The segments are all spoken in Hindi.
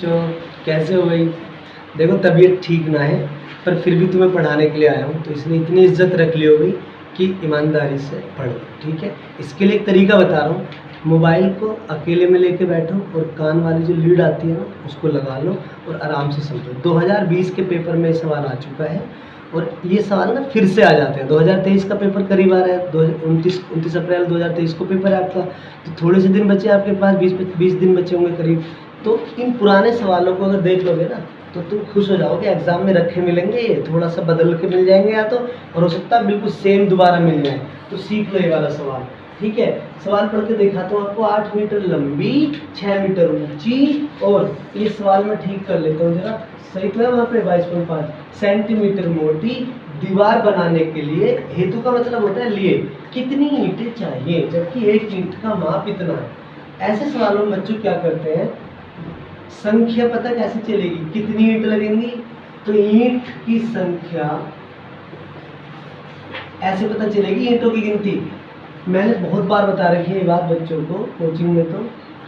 बच्चों, कैसे हो भाई? देखो तबीयत ठीक ना है पर फिर भी तुम्हें पढ़ाने के लिए आया हूँ, तो इसलिए इतनी इज्जत रख ली होगी कि ईमानदारी से पढ़ लो, ठीक है? इसके लिए एक तरीका बता रहा हूँ। मोबाइल को अकेले में लेके बैठो और कान वाली जो लीड आती है ना उसको लगा लो और आराम से समझो। 2020 के पेपर में सवाल आ चुका है और ये सवाल ना फिर से आ जाते हैं। 2023 का पेपर करीब आ रहा है, 29 अप्रैल 2023 को पेपर है आपका, तो थोड़े से दिन बचे आपके पास, 20 दिन बचे होंगे करीब। तो इन पुराने सवालों को अगर देख लोगे ना तो तुम खुश हो जाओगे, एग्जाम में रखे मिलेंगे, ये थोड़ा सा बदल के मिल जाएंगे या तो, और हो सकता है बिल्कुल सेम दोबारा मिल जाए। तो सीख लो ये वाला सवाल, ठीक है? सवाल पढ़ के दिखाता हूँ आपको। 8 मीटर लंबी, 6 मीटर ऊंची, और ये सवाल मैं ठीक कर लेता हूँ जरा, सही तो है वहाँ पे 22.5 सेंटीमीटर मोटी दीवार बनाने के लिए, हेतु का मतलब होता है लिए, कितनी ईंटें चाहिए, जबकि एक ईंट का माप इतना है। ऐसे सवालों में बच्चों क्या करते हैं, संख्या पता कैसे चलेगी, कितनी ईंट लगेंगी, तो ईंट की संख्या ऐसे पता चलेगी, ईंटों की गिनती। मैंने बहुत बार बता रखी है ये बात बच्चों को कोचिंग में, तो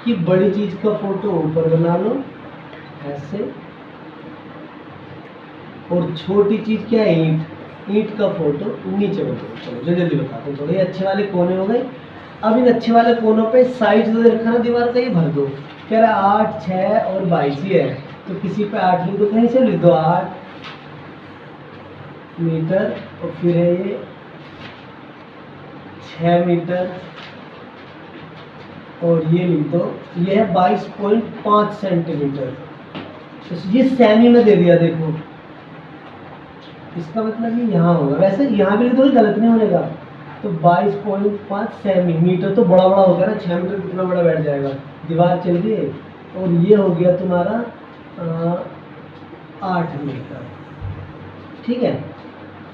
कि बड़ी चीज का फोटो ऊपर बना लो ऐसे, और छोटी चीज क्या है, ईंट का फोटो नीचे बना। चलो जो जल्दी बताते हैं, थोड़े अच्छे वाले कोने हो गए। अब इन अच्छे वाले कोनों पे साइज जो दे रखा ना दीवार का, ये भर दो। कह रहा है 8, 6 और 22 ही है, तो किसी पे 8 लिख दो, कहीं से लिख दो 8 मीटर, और फिर है ये 6 मीटर, और ये लिख दो, ये है 22.5 सेंटीमीटर। तो ये सेमी में दे दिया, देखो इसका मतलब ये यहाँ होगा, वैसे यहाँ भी लिख दो, गलत नहीं होने का। तो 22.5 सेमी, मीटर तो बड़ा बड़ा होगा ना, 6 मीटर कितना बड़ा बैठ जाएगा, दीवार चल गई। और ये हो गया तुम्हारा 8 मीटर, ठीक है?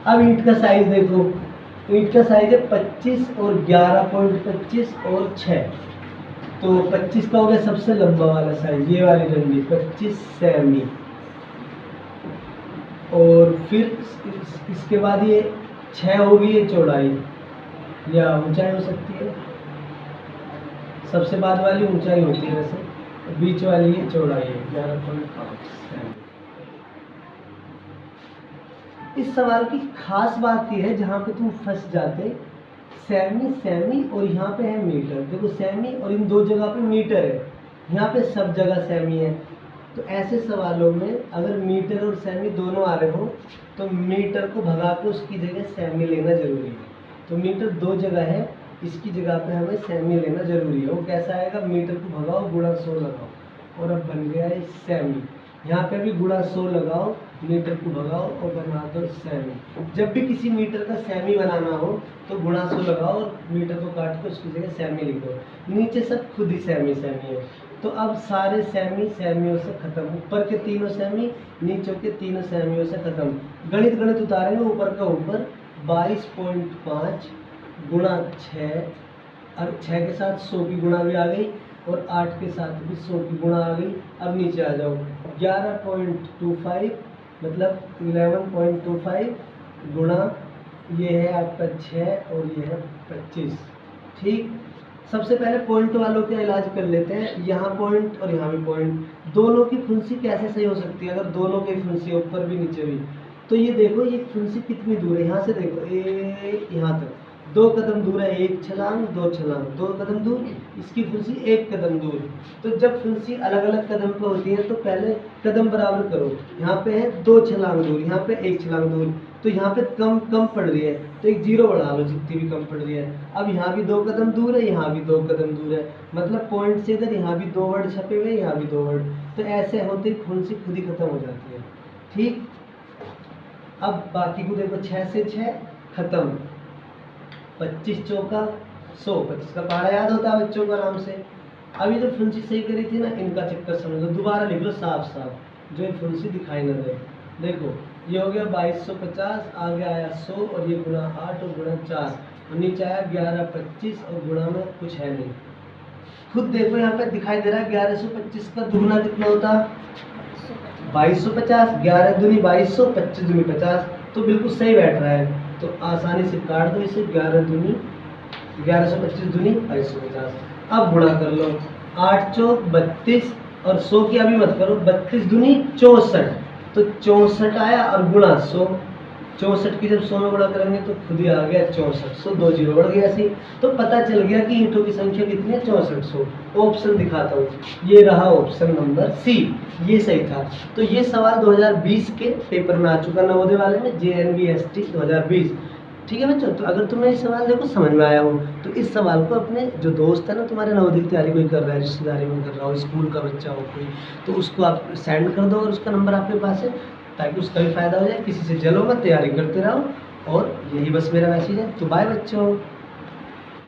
अब ईंट का साइज देखो, ईंट का साइज है 25 और 11.25 और 6, तो 25 का हो गया सबसे लंबा वाला साइज, ये वाली डंडी 25 सेमी। और फिर इसके बाद ये 6 होगी, ये चौड़ाई या ऊंचाई हो सकती है, सबसे बाद वाली ऊंचाई होती है वैसे, बीच वाली ये चौड़ाई है 11.5 सेमी। इस सवाल की खास बात यह है, जहाँ पे तुम फंस जाते, सेमी सेमी और यहाँ पे है मीटर। देखो सेमी और इन दो जगह पे मीटर है, यहाँ पे सब जगह सेमी है। तो ऐसे सवालों में अगर मीटर और सेमी दोनों आ रहे हो तो मीटर को भगा के उसकी जगह सेमी लेना जरूरी है। तो मीटर दो जगह है, इसकी जगह पे हमें सेमी लेना जरूरी है। वो कैसा आएगा, मीटर को भगाओ गुणा 100 लगाओ, और अब बन गया है सेमी। यहाँ पे भी गुणा 100 लगाओ, मीटर को भगाओ और बना दो सेमी। जब भी किसी मीटर का सेमी बनाना हो तो गुणा 100 लगाओ और मीटर को काट के उसकी जगह सेमी लिख दो। नीचे सब खुद ही सेमी सेमी है। तो अब सारे सेमी सेमियों से खत्म, ऊपर के तीनों सेमी, नीचे के तीनों सेमियों से खत्म। गणित उतारेंगे, ऊपर का ऊपर 22.5 गुणा 6, और 6 के साथ 100 की गुणा भी आ गई, और 8 के साथ भी 100 की गुणा आ गई। अब नीचे आ जाओ, 11.25 मतलब 11.25 गुणा ये है आपका 6 और ये है 25, ठीक? सबसे पहले पॉइंट वालों का इलाज कर लेते हैं। यहाँ पॉइंट और यहाँ भी पॉइंट, दोनों की फुंसी कैसे सही हो सकती है, अगर दोनों की फुंसी ऊपर भी नीचे भी। तो ये देखो ये फुंसी कितनी दूर है, यहाँ से देखो यहाँ तक 2 कदम दूर है, 1 छलांग 2 छलांग, 2 कदम दूर, इसकी फुंसी 1 कदम दूर। तो जब फुंसी अलग अलग कदम पर होती है तो पहले कदम बराबर करो। यहाँ पे है 2 छलांग दूर, यहाँ पे 1 छलांग दूर, तो यहाँ पे कम पड़ रही है, तो एक 0 बढ़ा लो जितनी भी कम पड़ रही है। अब यहाँ भी 2 कदम दूर है, यहाँ भी 2 कदम दूर है, मतलब पॉइंट से इधर यहाँ भी 2 वर्ड छपे हुए, यहाँ भी 2 वर्ड। तो ऐसे होते फुंसी खुद ही खत्म हो जाती है, ठीक? अब बाकी को देखो, 6 से 6 खत्म, 25 चौका 100, 25 का पहाड़ा याद होता है बच्चों को आराम से। अभी जो फुंसी सही करी थी ना, इनका चक्कर समझ लो, दोबारा लिख लो साफ साफ, जो ये फुंसी दिखाई ना दे। देखो ये हो गया 2250, आगे आया 100 और ये गुणा 8 और गुणा 4, और नीचे आया 1125 और गुणा में कुछ है नहीं। खुद देखो यहाँ पे दिखाई दे रहा है 1125 का दुगुना कितना होता, 2250, 11 दूनी 2200, 25 दूनी 50, तो बिल्कुल सही बैठ रहा है। तो आसानी से काट दो इसे, 1125 दूनी 2250। अब गुणा कर लो, 8 चौक 32 और 100 की अभी मत करो, 32 दूनी 64, तो 64 आया और गुणा 100, 64 की जब 100 में गुणा करेंगे तो खुद ही आ गया 64, 100 2 जीरो बढ़ गया ऐसे। तो पता चल गया कि ईंटों की संख्या कितनी है, 6400। ऑप्शन दिखाता हूँ, ये रहा ऑप्शन नंबर सी, ये सही था। तो ये सवाल 2020 के पेपर में आ चुका नवोदय वाले में, JNVST 2020। ठीक है बच्चों, तो अगर तुम्हें इस सवाल देखो समझ में आया हो तो इस सवाल को अपने जो दोस्त है ना तुम्हारे नवोदय की तैयारी कोई कर रहा है, रिश्तेदारी में कर रहा हो, स्कूल का बच्चा हो कोई, तो उसको आप सेंड कर दो और उसका नंबर आपके पास है, ताकि उसका भी फायदा हो जाए। किसी से जलो मत, तैयारी करते रहो। और यही बस मेरा मैसेज है। तो बाय बच्चों।